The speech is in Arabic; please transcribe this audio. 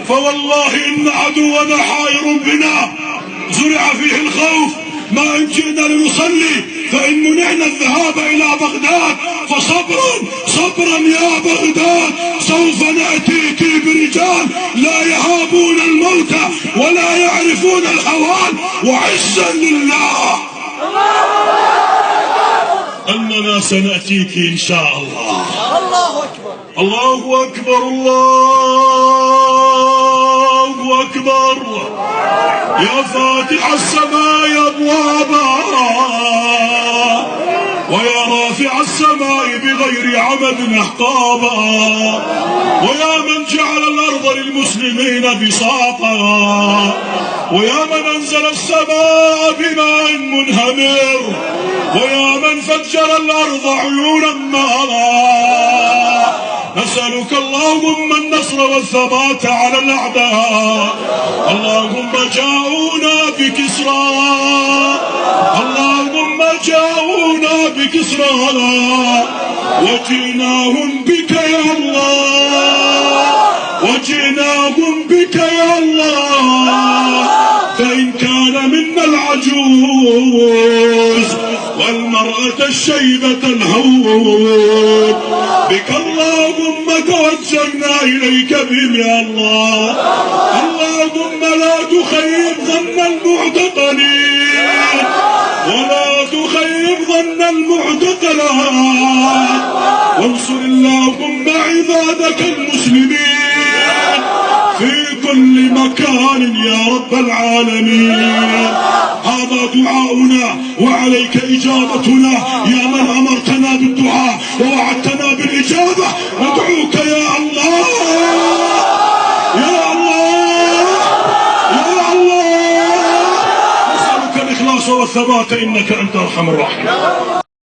فوالله إن عدونا حائر بنا زرع فيه الخوف. ما إن جئنا لنصلي فإن منعنا الذهاب إلى بغداد فصبرا يا بغداد، سوف نأتيك برجال لا يهابون الموت ولا يعرفون الهوان، وعزا لله أننا سنأتيك إن شاء الله. الله أكبر الله أكبر الله أكبر. يا فاتح السماء أبوابا ويا رافع السماء بغير عمد أحقابا، ويا من جعل الأرض للمسلمين بساطا، ويا من أنزل السماء بماء منهمر، ويا من فجر الأرض عيونا ماء، نسألك اللهم النصر والثبات على الأعداء. اللهم جاءونا بكسرى، اللهم جاءونا بكسرى وجئناهم بك يا الله، وجئناهم بك يا الله. فإن كان منا العجوز والمرأة الشيبة الهود بك اللهم توجهنا إليك بهم يا الله. اللهم لا تخيب ظن المعتقلين ولا تخيب ظن المعتقلات، وانصر اللهم عبادك المسلمين في كل مكان يا رب العالمين. هذا دعاؤنا وعليك إجابتنا يا من أمرتنا بالدعاء ووعدتنا بالإجابة. ندعوك يا الله يا الله يا الله، نسألك الإخلاص والثبات إنك أنت أرحم الراحمين.